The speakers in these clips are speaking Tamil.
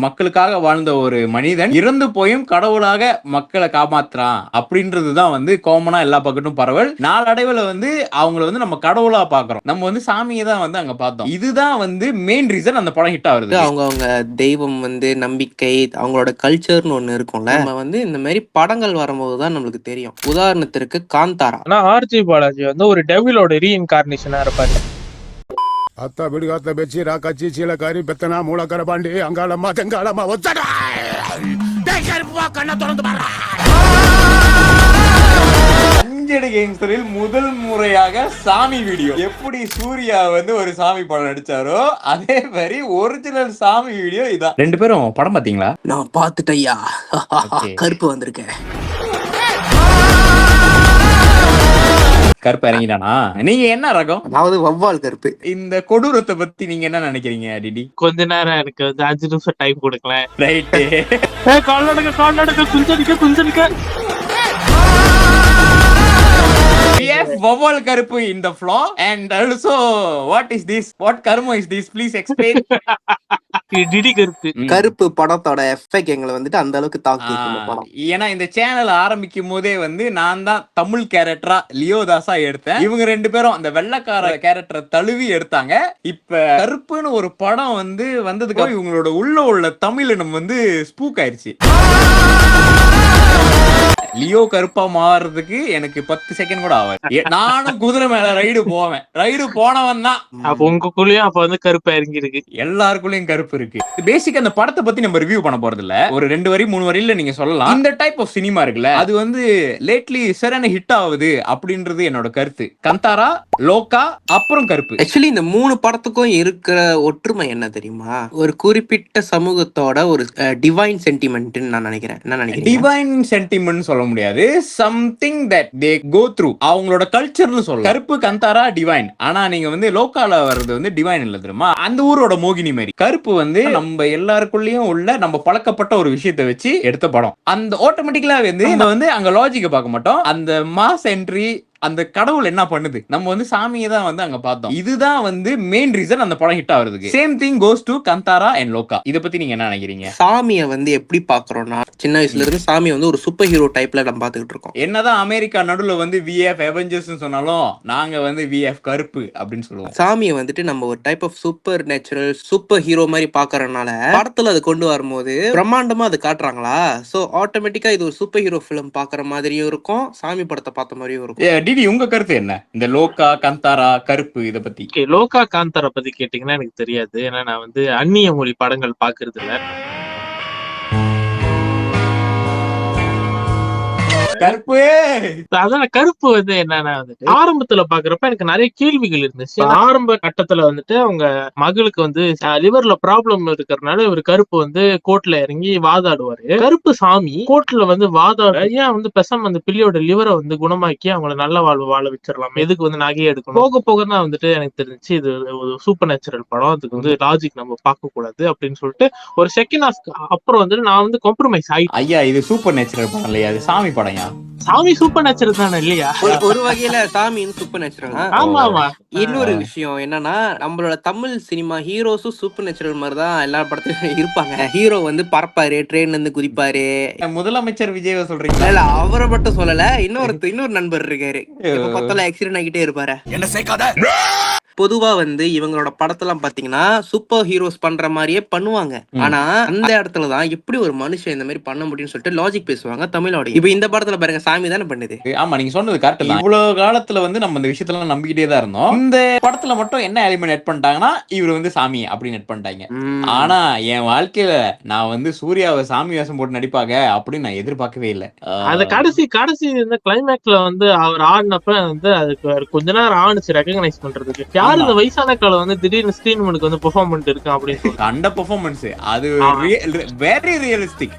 மக்களுக்காக வாழ்ந்த ஒரு மனிதன் இறந்து போயும் கடவுளாக மக்களை காப்பாத்துறான் அப்படின்றதுதான் வந்து காமனா எல்லா பக்கத்தும் பரவல். நாளடைவுல வந்து அவங்கள வந்து நம்ம கடவுளா பாக்குறோம், நம்ம வந்து சாமியை தான் வந்து அங்க பார்த்தோம். இதுதான் வந்து மெயின் ரீசன் அந்த படம் ஹிட் ஆகுது. அவங்க தெய்வம் வந்து நம்பிக்கை, அவங்களோட கல்ச்சர்னு ஒண்ணு இருக்கும்ல. நம்ம வந்து இந்த மாதிரி படங்கள் வரும்போதுதான் நம்மளுக்கு தெரியும். உதாரணத்திற்கு காந்தாரா. ஆனா ஆர்ஜி பாலாஜி வந்து ஒரு டெவிலோட ரீஇன்கார்னேஷனா இருப்பாரு. அத்தா விடுகாத்த பெச்சி ராக்காச்சி சீலக்காரி பெத்தனா மூலக்கர பாண்டி அங்காளம்மா தெங்காளம்மா ஒத்தடா கண்ண திறந்து பாரு. அஞ்சடி கேங்ஸ்டரில் முதல் முறையாக சாமி வீடியோ. எப்படி சூர்யா வந்து ஒரு சாமி படம் நடிச்சாரோ அதே மாதிரி ஒரிஜினல் சாமி வீடியோ இதான். ரெண்டு பேரும் படம் பாத்தீங்களா? நான் பாத்துட்டையா, கருப்பு வந்திருக்கேன். கருப்பு இறங்கிட்டானா? நீங்க என்ன ரகம்? அதாவது வவ்வால் கருப்பு. இந்த கொடூரத்தை பத்தி நீங்க என்ன நினைக்கிறீங்க டிடி? கொஞ்ச நேரம் எனக்கு வந்து 5 நிமிஷம் டைம் கொடுக்கல. Right. கால்நடக்க குஞ்சடிக்க We have vowel karpu in the floor and also what is this? What karma is this? Please explain. DD கருப்பு படத்தோட எஃபெக்ட் எங்களை வந்துட்டு அந்த அளவுக்கு தாக்கி. ஏன்னா இந்த சேனல் ஆரம்பிக்கும் போதே வந்து நான் தான் தமிழ் கேரக்டரா லியோதாஸா எடுத்தேன். இவங்க ரெண்டு பேரும் அந்த வெள்ளக்கார கேரக்டரை தழுவி எடுத்தாங்க. இப்ப கருப்புன்னு ஒரு படம் வந்து வந்ததுக்கு இவங்களோட உள்ள தமிழினம் வந்து ஸ்பூக் ஆயிடுச்சு. லியோ கருப்பா மாறுறதுக்கு எனக்கு 10 செகண்ட் கூட ஆகாது. நானும் குதிரை மேல ரைடு போவேன். ரைடு போனவன் தான். அப்ப உங்களுக்குள்ளயும் அப்ப வந்து கருப்பா இறங்கி இருக்கு. எல்லாருக்குள்ளயும் கருப்பு இருக்கு. பேசிக்கா அந்த படத்தை பத்தி நம்ம ரிவ்யூ பண்ண போறது இல்ல. ஒரு 2 வரி 3 வரியில நீங்க சொல்லலாம். இந்த டைப் ஆஃப் சினிமா இருக்குல்ல, அது வந்து லேட்லி சரியான ஹிட் ஆகுது அப்படின்றது என்னோட கருத்து. கந்தாரா, லோகா, அப்புறம் கருப்பு. ஆக்சுவலி இந்த 3 படத்துக்கும் இருக்கிற ஒற்றுமை என்ன தெரியுமா? ஒரு குறிப்பிட்ட சமூகத்தோட ஒரு டிவைன் சென்டிமெண்ட் நான் நினைக்கிறேன். டிவைன் சென்டிமெண்ட் சொல்ல முடியாது, something that they go through, அவங்களோட கல்ச்சர்னு சொல்லலாம். கருப்பு, கந்தாரா டிவைன். ஆனா நீங்க வந்து லோக்கால வர்றது வந்து டிவைன் இல்ல தெரியுமா, அந்த ஊரோட மோகினி மாதிரி. கருப்பு வந்து நம்ம எல்லாருக்குள்ளயும் உள்ள நம்ம பழக்கப்பட்ட ஒரு விஷயத்தை வச்சு எடுத்த படம். அந்த ஆட்டோமேட்டிக்கலா வந்து அங்க லாஜிக்க பார்க்க மாட்டோம். அந்த மாஸ் என்ட்ரி, அந்த கடவுள் என்ன பண்ணுது, நம்ம வந்து சாமியை தான் வந்து அங்க பார்த்தோம். இதுதான் வந்து மெயின் ரீசன் அந்த படம் ஹிட் ஆகுறதுக்கு. Same thing goes to Kantara and லோகா. இத பத்தி நீங்க என்ன நினைக்கிறீங்க? சாமியை வந்து எப்படி பாக்குறோம்னா, சின்ன வயசுல இருந்து சாமியை வந்து ஒரு சூப்பர் ஹீரோ டைப்ல நம்ம பாத்துக்கிட்டு இருக்கோம். என்னதான் அமெரிக்கா நடுவுல வந்து விஎஃப் அவெஞ்சர்ஸ் சொன்னாலும் நாங்க வந்து விஎஃப் கருப்பு அப்படின்னு சொல்லுவோம். சாமியை வந்துட்டு நம்ம ஒரு type of super natural super hero மாதிரி பாக்குறதுனால படத்துல அது கொண்டு வரும்போது பிரம்மாண்டமா அது காட்டுறாங்களா, சோ ஆட்டோமேட்டிக்கா இது ஒரு சூப்பர் ஹீரோ பிலிம் பாக்குற மாதிரியும் இருக்கும், சாமி படத்தை பார்த்த மாதிரியும் இருக்கும். உங்க கருத்து என்ன இந்த லோகா, கந்தாரா, கருப்பு இத பத்தி? லோகா, காந்தாரா பத்தி கேட்டீங்கன்னா எனக்கு தெரியாது. ஏன்னா நான் வந்து அந்நிய மொழி படங்கள் பாக்குறது இல்ல. கருப்பு அதான் கருப்பு வந்து என்னன்னா வந்துட்டு ஆரம்பத்துல பாக்குறப்ப எனக்கு நிறைய கேள்விகள் இருந்துச்சு. ஆரம்ப கட்டத்துல வந்துட்டு அவங்க மகளுக்கு வந்து லிவர்ல ப்ராப்ளம் இருக்கிறதுனால இவர் கருப்பு வந்து கோர்ட்ல இறங்கி வாதாடுவாரு. கருப்பு சாமி கோர்ட்ல வந்து வாதாட ஏன் வந்து பெசம் அந்த பிள்ளையோட லிவரை வந்து குணமாக்கி அவங்கள நல்ல வாழ்வு வாழ வச்சிடலாம், எதுக்கு வந்து நகையை எடுக்கணும். போக போக தான் வந்துட்டு எனக்கு தெரிஞ்சு இது ஒரு சூப்பர் நேச்சுரல் படம், அதுக்கு வந்து லாஜிக் நம்ம பார்க்க கூடாது அப்படின்னு சொல்லிட்டு ஒரு செகண்ட் ஹாஃப் அப்புறம் வந்துட்டு நான் வந்து காம்ப்ரமைஸ் ஆயிட்டேன். ஐயா இது சூப்பர் நேச்சுரல் படம் இல்லையா, அது சாமி படம். சாமி சூப்பர் நேச்சுரல் தானே இல்லையா? ஒரு வகையில சாமி சூப்பர் நேச்சுரல். ஆமா ஆமா. இன்னொரு விஷயம் என்னன்னா, நம்மளோட தமிழ் சினிமா ஹீரோஸும் சூப்பர் நேச்சுரல் மாதிரிதான் எல்லா படத்துலயும் இருப்பாங்க. ஹீரோ வந்து பறப்பாரு, ட்ரெயின்ல இருந்து குதிப்பாரு. முதலமைச்சர் விஜய் சொல்றீங்க? இல்ல அவரை மட்டும் சொல்லல, இன்னொரு நண்பர் இருக்காரு, இப்ப பத்தல ஆக்சிடென்ட் ஆகிட்டே இருப்பாரு. என்ன சேர்க்காத. பொதுவா வந்து இவங்களோட படத்தெல்லாம் பாத்தீங்கன்னா சூப்பர் ஹீரோஸ் பண்ற மாதிரியே பண்ணுவாங்க. ஆனா அந்த இடத்துலதான் எப்படி ஒரு மனுஷன் இந்த மாதிரி பண்ண முடியும்னு சொல்லிட்டு லாஜிக் பேசுவாங்க தமிழோட. இப்ப இந்த படத்துல பாருங்க, சாமி தானே பண்ணுது. ஆமா, நீங்க சொன்னது கரெக்ட் தான். இவ்வளவு காலத்துல வந்து நம்ம இந்த விஷயத்துல நம்பிக்கிட்டே தான் இருந்தோம். இந்த படத்துல மட்டும் என்ன எலிமெண்ட் எட் பண்ணிட்டாங்கன்னா, இவர் வந்து சாமி அப்படின்னு எட் பண்ணிட்டாங்க. ஆனா என் வாழ்க்கையில நான் வந்து சூர்யாவை சாமி வேஷம் போட்டு நடிப்பாங்க அப்படின்னு நான் எதிர்பார்க்கவே இல்லை. அந்த கடைசி இந்த கிளைமேக்ஸ்ல வந்து அவர் ஆடினப்ப வந்து அதுக்கு கொஞ்ச நேரம் ஆணிச்சு ரெகக்னைஸ் பண்றதுக்கு. யாரு இந்த வயசான காலம் வந்து திடீர்னு ஸ்கிரீன் முன்னுக்கு வந்து பெர்ஃபார்ம் பண்ணிட்டு இருக்கான் அப்படின்னு கண்ட பெர்ஃபார்மன்ஸ் அது வெரி ரியலிஸ்டிக்.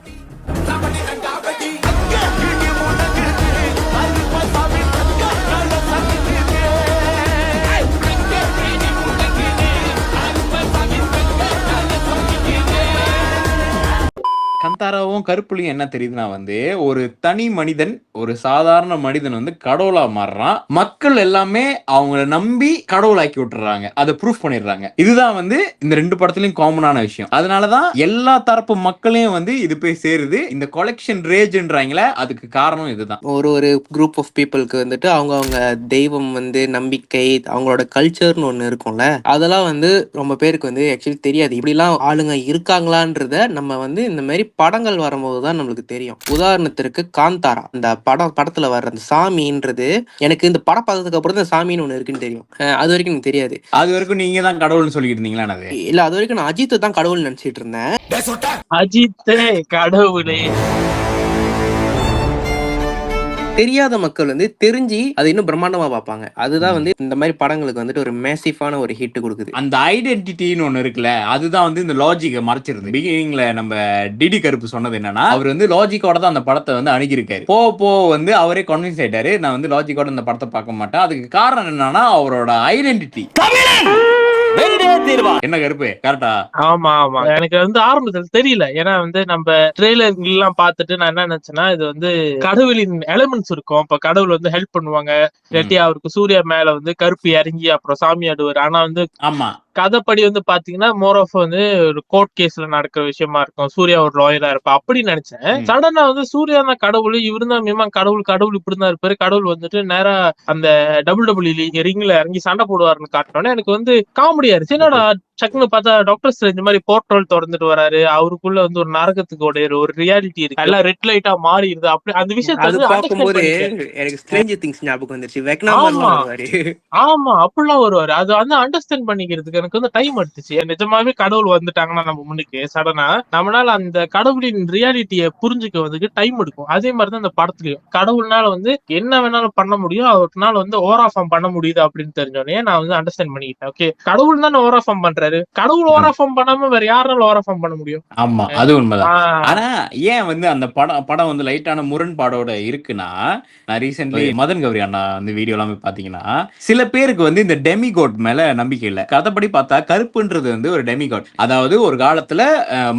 காந்தாராவும் கருப்புலையும் என்ன தெரியுதுன்னா வந்து ஒரு தனி மனிதன், ஒரு சாதாரண மனிதன் வந்து கடவுளா மாறுறான். மக்கள் எல்லாமே அவங்கள நம்பி கடவுளாக்கி விட்டுறாங்க, அதை ப்ரூஃப் பண்ணிடுறாங்க. இதுதான் வந்து இந்த 2 படத்துலயும் காமனான விஷயம். அதனாலதான் எல்லா தரப்பு மக்களையும் வந்து இது போய் சேருது. இந்த கொலெக்ஷன் ரேஜ்ன்றாங்களே, அதுக்கு காரணம் இதுதான். ஒரு குரூப் ஆஃப் பீப்புளுக்கு வந்துட்டு அவங்க தெய்வம் வந்து நம்பிக்கை, அவங்களோட கல்ச்சர்னு ஒண்ணு இருக்கும்ல, அதெல்லாம் வந்து ரொம்ப பேருக்கு வந்து ஆக்சுவலி தெரியாது. இப்படிலாம் ஆளுங்க இருக்காங்களான்றத நம்ம வந்து இந்த மாதிரி படங்கள் வரும்போது தான் நம்மளுக்கு தெரியும். உதாரணத்திற்கு காந்தாரா, இந்த படத்துல வர்ற அந்த சாமின்றது, எனக்கு இந்த படம் பார்த்ததுக்கு அப்புறம் தான் சாமின்னு ஒண்ணு இருக்குன்னு தெரியும். அது வரைக்கும் எனக்கு தெரியாது. அது வரைக்கும் நீங்க தான் கடவுள்னு சொல்லிட்டு இருந்தீங்களா? இல்ல, அது வரைக்கும் நான் அஜித் தான் கடவுள் நினைச்சிட்டு இருந்தேன். அஜித்தே கடவுளே. தெரியாத மக்கள் வந்து தெரிஞ்சு அதை இன்னும் பிரம்மாண்டமா பார்ப்பாங்க. அதுதான் வந்து இந்த மாதிரி படங்களுக்கு வந்துட்டு ஒரு மேசிவான ஒரு ஹிட் கொடுக்குது. அந்த ஐடென்டிட்டின்னு ஒண்ணு இருக்குல்ல, அதுதான் வந்து இந்த லாஜிக்கை மறைச்சிருது. பிகினிங்ல நம்ம டிடி கருப்பு சொன்னது என்னன்னா, அவர் வந்து லாஜிக்கோட தான் அந்த படத்தை வந்து அணுகிருக்காரு. போ வந்து அவரே கன்வின்ஸ் ஆயிட்டாரு, நான் வந்து லாஜிக்கோட இந்த படத்தை பார்க்க மாட்டேன். அதுக்கு காரணம் என்னன்னா அவரோட ஐடென்டிட்டி. என்ன கருப்பு கரெக்டா? ஆமா ஆமா, எனக்கு வந்து ஆரம்பத்துல தெரியல. ஏன்னா வந்து நம்ம ட்ரெய்லர் எல்லாம் பார்த்துட்டு நான் என்ன நினைச்சேன்னா, இது வந்து கடவுளின் எலிமெண்ட்ஸ் இருக்கும், இப்ப கடவுள் வந்து ஹெல்ப் பண்ணுவாங்க, இல்லாட்டி அவருக்கு சூர்யா மேல வந்து கருப்பு இறங்கி அப்புறம் சாமி ஆடுவாரு. ஆனா வந்து ஆமா, கதைப்படி வந்து பாத்தீங்கன்னா மோர் ஆஃப் வந்து ஒரு கோர்ட் கேஸ்ல நடக்கிற விஷயமா இருக்கும். சூர்யா ஒரு லாயரா இருப்பா அப்படி நினைச்சேன். சடனா வந்து சூர்யா தான் கடவுள், இவரு தான் மீமா கடவுள் இப்படிதான் இருப்பாரு. கடவுள் வந்துட்டு நேரா அந்த WWE ரிங்ல இறங்கி சண்டை போடுவாருன்னு காட்டினோன்னே எனக்கு வந்து காமெடியா இருந்துச்சு. என்னடா சக்குன்னு பார்த்தா டாக்டர் ஸ்ட்ரேஞ்ச் மாதிரி போர்ட்டல் திறந்துட்டு வராரு, அவருக்குள்ள வந்து ஒரு நரகத்துக்கு ஒரு ரியாலிட்டி இருக்கு, எல்லாம் ரெட் லைட்டா மாறிடுது. அப்படி அந்த விஷயத்தை பார்க்கும்போது எனக்கு ஸ்ட்ரேஞ்சர் திங்ஸ் ஞாபகம் வந்துருச்சு. ஆமா, அப்படிலாம் வருவாரு. அது வந்து அண்டர்ஸ்டாண்ட் பண்ணிக்கிறதுக்கு எனக்கு வந்து டைம் எடுத்துச்சு. நிஜமாவே கடவுள் வந்துட்டாங்கன்னா நம்ம முன்னுக்கு சடனா நம்மளால அந்த கடவுளின் ரியாலிட்டியை புரிஞ்சுக்க வந்து டைம் எடுக்கும். அதே மாதிரிதான் இந்த படத்துலயும் கடவுள்னால வந்து என்ன வேணாலும் பண்ண முடியும், அவருக்குனால வந்து ஓவராஃபார்ம் பண்ண முடியுது அப்படின்னு தெரிஞ்சோடனே நான் வந்து அண்டர்ஸ்டாண்ட் பண்ணிக்கிட்டேன். ஓகே, கடவுள் தானே ஓவராஃபார்ம் பண்றாரு, கடவுள் ஓவராஃபார்ம் பண்ணாம வேற யாரால ஓவராஃபார்ம் பண்ண முடியும்? ஆமா, அது உண்மைதான். ஆனா ஏன் வந்து அந்த படம் வந்து லைட்டான முரண்பாடோட இருக்குன்னா, நான் ரீசென்ட்லி மதன் கௌரி அண்ணா வந்து வீடியோ எல்லாமே பாத்தீங்கன்னா, சில பேருக்கு வந்து இந்த டெமிகாட் மேல நம்பிக்கை இல்ல. கதைப்படி பார்த்தா கருப்புன்றது வந்து ஒரு டெமிகாட், அதாவது ஒரு காலத்துல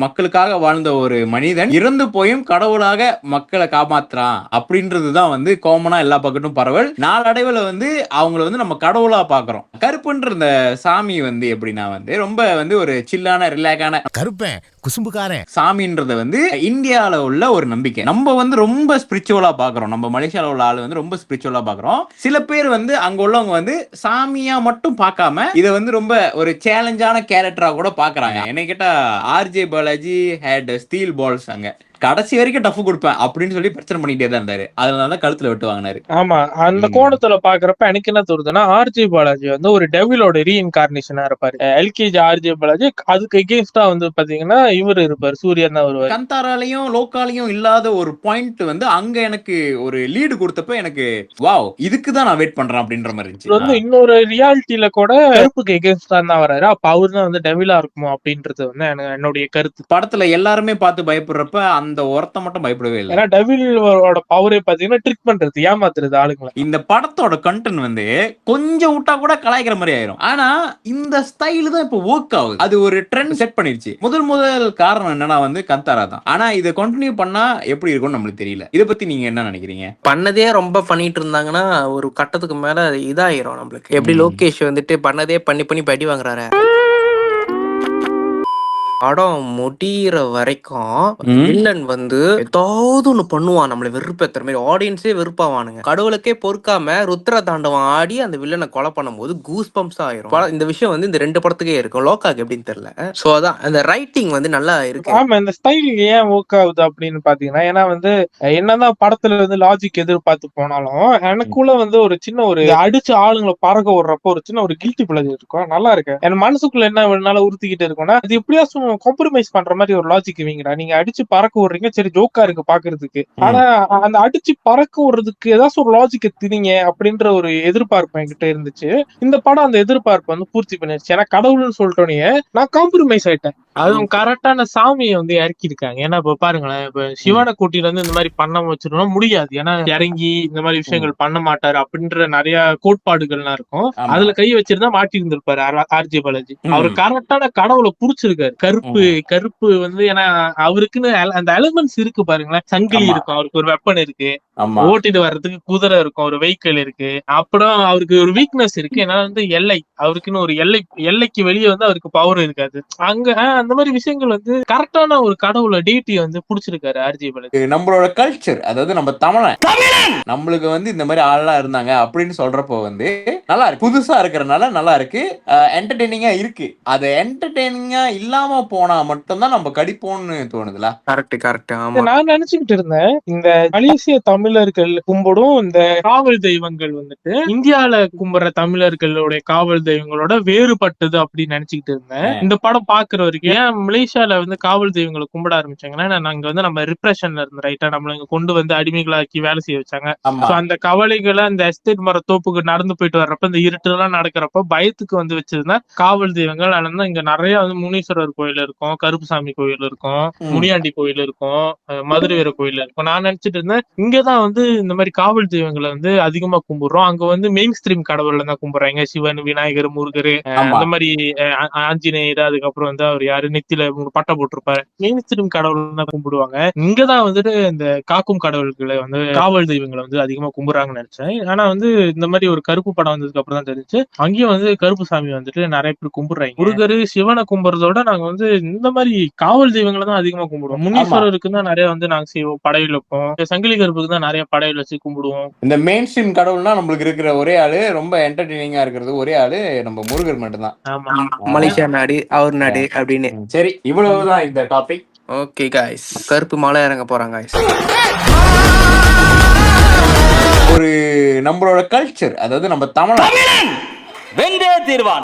மக்களுக்காக வாழ்ந்த ஒரு மனிதன் இறந்து போயும் கடவுளாக மக்களை காப்பாத்துறான் அப்படின்றதுதான் வந்து காமனா எல்லா பக்கத்தும் பரவல். நாளடைவுல வந்து அவங்கள வந்து நம்ம கடவுளா பாக்குறோம். கருப்புன்ற இந்த சாமி வந்து எப்படின்னா வந்து ரொம்ப வந்து ஒரு சில்லான ரிலாக்ஸான கருப்பேன் குசும்புக்காரன் சாமின்றத வந்து இந்தியால உள்ள ஒரு நம்பிக்கை. நம்ம வந்து ரொம்ப ஸ்பிரிச்சுவலா பாக்குறோம், நம்ம மலேசியால உள்ள ஆளு வந்து ரொம்ப ஸ்பிரிச்சுவலா பாக்குறோம். சில பேர் வந்து அங்க உள்ளவங்க வந்து சாமியா மட்டும் பார்க்காம இதை வந்து ரொம்ப ஒரு சேலஞ்சான கேரக்டரா கூட பாக்குறாங்க. என்ன கேட்டா RJ Balaji had steel balls, அங்க கடைசி வரைக்கும் டஃப் கொடுப்பேன் அப்படின்னு சொல்லி பிரச்சனை பண்ணிட்டே தான் இருந்தாரு. அதனாலதான் கழுத்துல விட்டு வாங்கினாரு. ஆமா, அந்த கோணத்துல பாக்குறப்ப எனக்கு என்ன தோணுதுன்னா, ஆர்ஜே பாலாஜி வந்து ஒரு டெவிலோட ரீஇன்கார்னேஷனா இருப்பாரு. எல்கேஜி ஆர்ஜே பாலாஜி அதுக்கு எகேன்ஸ்டா வந்து பாத்தீங்கன்னா இவர் இருப்பாரு, சூரியன் தான் வருவாரு. கந்தாராலையும் லோக்காலையும் இல்லாத ஒரு பாயிண்ட் வந்து அங்க எனக்கு ஒரு லீடு கொடுத்தப்ப எனக்கு வாவ், இதுக்குதான் நான் வெயிட் பண்றேன் அப்படின்ற மாதிரி இருந்துச்சு. இன்னொரு ரியாலிட்டியில கூட கருப்புக்கு எகேன்ஸ்டா தான் வராரு. அப்ப அவரு தான் வந்து டெவிலா இருக்குமோ அப்படின்றது வந்து என்னுடைய கருத்து. படத்துல எல்லாருமே பார்த்து பயப்படுறப்ப அந்த ஒருத்த மட்டும் பயப்படவே இல்லை. ஏன்னா டெவிலோட பவரே பாத்தீங்கன்னா ட்ரிக் பண்றது, ஏமாத்துறது ஆளுங்களை. இந்த படத்தோட கண்டென்ட் வந்து கொஞ்சம் விட்டா கூட கலாய்க்கிற மாதிரி ஆயிரும். ஆனா இந்த ஸ்டைல் தான் இப்ப ஒர்க் ஆகுது. அது ஒரு ட்ரெண்ட் செட் பண்ணிருச்சு. முதல் காரணம் என்னன்னா வந்து கந்தாரா தான். ஆனா இதை கண்டினியூ பண்ணா எப்படி இருக்கும்னு நம்மளுக்கு தெரியல. இதை பத்தி நீங்க என்ன நினைக்கிறீங்க? பண்ணதே ரொம்ப பண்ணிட்டு இருந்தாங்கன்னா ஒரு கட்டத்துக்கு மேல இதாயிரும் நம்மளுக்கு. எப்படி லோகேஷ் வந்துட்டு பண்ணதே பண்ணி படி வாங்குறாரு. படம் முடிகிற வரைக்கும் வில்லன் வந்து ஏதாவது ஒண்ணு பண்ணுவான், நம்மள வெறுப்பேத்துற மாதிரி. ஆடியன்ஸே வெறுப்பாவானுங்க. கடவுளுக்கே பொறுக்காம ருத்ர தாண்டவம் ஆடி அந்த வில்லனை கொலை பண்ணும்போது கூஸ் பம்ப்ஸ் ஆயிரும். இந்த விஷயம் வந்து இந்த 2 படத்துக்கே இருக்கும். லோகாக்கு எப்படின்னு தெரியல. சோ அதான் அந்த ரைட்டிங் வந்து நல்லா இருக்கு. ஆமா, இந்த ஸ்டைல் ஏன் ஒர்க் ஆகுது அப்படின்னு பாத்தீங்கன்னா, ஏன்னா வந்து என்னதான் படத்துல வந்து லாஜிக் எதிர்பார்த்து போனாலும் எனக்குள்ள வந்து ஒரு சின்ன ஒரு அடிச்சு ஆளுங்களை பறக்க விடுறப்போ ஒரு சின்ன ஒரு கில்ட்டி பிளஜர் இருக்கும். நல்லா இருக்கு. என் மனசுக்குள்ள என்ன வேணாலும் உறுத்திக்கிட்டு இருக்கும்னா, அது எப்படியா காம்ப்ரமைஸ் பண்ற மாதிரி ஒரு லாஜிக் வீங்கடா. நீங்க அடிச்சு பறக்க விடுறீங்க, சரி ஜோக்கா இருக்கு பாக்குறதுக்கு. ஆனா அந்த அடிச்சு பறக்க விடுறதுக்கு ஏதாச்சும் ஒரு லாஜிக் திணிங்க அப்படின்ற ஒரு எதிர்பார்ப்பு என்கிட்ட இருந்துச்சு. இந்த படம் அந்த எதிர்பார்ப்பு வந்து பூர்த்தி பண்ணிருச்சு. ஏன்னா கடவுள்னு சொல்லிட்டோன்னே நான் காம்ப்ரமைஸ் ஆயிட்டேன். அதுவும் கரெக்டான சாமியை வந்து இறக்கி இருக்காங்க. ஏன்னா இப்ப பாருங்களேன், இப்ப சிவனை கூட்டிட்டு வந்து இந்த மாதிரி பண்ண வச்சிடணும் முடியாது. ஏன்னா இறங்கி இந்த மாதிரி விஷயங்கள் பண்ண மாட்டாரு அப்படின்ற நிறைய கோட்பாடுகள்லாம் இருக்கும். ஆமா. அதுல கை வச்சிருந்தா மாட்டி இருந்திருப்பாரு ஆர்ஜே பாலாஜி. அவரு கரெக்டான கடவுளை புடிச்சிருக்காரு. கருப்பு வந்து ஏன்னா அவருக்குன்னு அந்த எலிமெண்ட்ஸ் இருக்கு பாருங்களேன். சங்கிலி ஆமா. இருக்கும், அவருக்கு ஒரு வெப்பன் இருக்கு, ஆமா. ஓட்டிட்டு வர்றதுக்கு குதிரை இருக்கும், ஒரு வெஹிக்கிள் இருக்கு. அப்புறம் அவருக்கு ஒரு வீக்னஸ் இருக்கு. ஏன்னா வந்து அவருக்குன்னு ஒரு எல்லைக்கு வெளியே வந்து அவருக்கு பவர் இருக்காது. அங்க அந்த மாதிரி விஷயங்கள் வந்து கரெக்டான ஒரு கடவுளை டிடி வந்து புடிச்சிருக்காரு ஆர்ஜே பாலாஜி. நம்மளோட கல்ச்சர், அதாவது நம்ம தமிழன் நம்மளுக்கு வந்து இந்த மாதிரி ஆள்லாம் இருந்தாங்க அப்படின்னு சொல்றப்போ வந்து நல்லா இருக்கு. புதுசா இருக்கிறனால நல்லா இருக்கு, என்டர்டெய்னிங்கா இருக்கு. அது என்டர்டெய்னிங்கா இல்லாம போனா மட்டும்தான் நம்ம கடிப்போம்னு தோணுதுல. கரெக்ட். ஆமா, நான் நினைச்சுக்கிட்டு இருந்தேன், இந்த மலேசிய தமிழர்கள் கும்பிடும் இந்த காவல் தெய்வங்கள் வந்துட்டு இந்தியால கும்பிடுற தமிழர்களுடைய காவல் தெய்வங்களோட வேறுபட்டது அப்படின்னு நினைச்சுக்கிட்டு இருந்தேன். இந்த படம் பாக்குற வரைக்கும் ஏன் மலேசியால வந்து காவல் தெய்வங்களை கும்பிட ஆரம்பிச்சாங்கன்னா, நாங்க வந்து நம்ம ரிப்ரெஷன்ல இருந்து ரைட்டா நம்மள இங்க கொண்டு வந்து அடிமைகளாக்கி வேலை செய்ய வச்சாங்க. ஆமா. So, அந்த கவலைகளை அந்த எஸ்டேட் மர தோப்புக்கு நடந்து போயிட்டு வர்றப்ப இந்த இருட்டுலாம் நடக்கிறப்ப பயத்துக்கு வந்து வச்சிருந்தா காவல் தெய்வங்கள். அதனால இங்க நிறைய வந்து முனீஸ்வரர் கோயில் இருக்கும், கருப்புசாமி கோயில் இருக்கும், முனியாண்டி கோயில் இருக்கும், மதுரை வீர கோயில் இருக்கும். நான் நினைச்சிட்டு இருந்தேன் இங்கதான் வந்து இந்த மாதிரி காவல் தெய்வங்களை வந்து அதிகமா கும்பிடுறோம். அங்க வந்து மெயின் ஸ்ட்ரீம் கடவுள்ல தான் கும்பிடுறாங்க. சிவன், விநாயகர், முருகர், அந்த மாதிரி ஆஞ்சநேயர், அதுக்கப்புறம் வந்து அவர் யாரு நெத்தியில பட்டை போட்டிருப்பாரு, மெயின் ஸ்ட்ரீம் கடவுள் தான் கும்பிடுவாங்க. இங்கதான் வந்துட்டு இந்த காக்கும் கடவுள்களை வந்து காவல் தெய்வங்களை வந்து அதிகமா கும்பிடுறாங்கன்னு நினைச்சேன். ஆனா வந்து இந்த மாதிரி ஒரு கருப்பு படம் வந்ததுக்கு அப்புறம் தான் தெரிஞ்சு அங்கேயும் வந்து கருப்பு சாமி வந்துட்டு நிறைய பேர் கும்பிடுறாங்க. முருகர், சிவனை கும்பிடுறதோட நாங்க வந்து இந்த மாதிரி காவல் தெய்வங்களை தான் அதிகமா கும்பிடுவோம். முனீஸ்வரருக்கு தான் நிறைய வந்து நாங்க செய்வோம், படையல் வைப்போம். சங்கிலி கருப்புக்கு தான் நிறைய படையல் வச்சு கும்பிடுவோம். இந்த மெயின் ஸ்ட்ரீம் கடவுள்னா நம்மளுக்கு இருக்கிற ஒரே ஆளு, ரொம்ப என்டர்டெய்னிங்கா இருக்கிறது ஒரே ஆளு நம்ம முருகர் மட்டும்தான். ஆமா, மலேசியா நாடு அவர் நாடு அப்படின்னு. சரி, இவ்வளவுதான் இந்த டாபிக். ஓகே காய்ஸ், கருப்பு மலை இறங்க போறாங்க guys. ஒரு நம்மளோட கல்ச்சர், அதாவது நம்ம தமிழன் வென்றே தீர்வான்.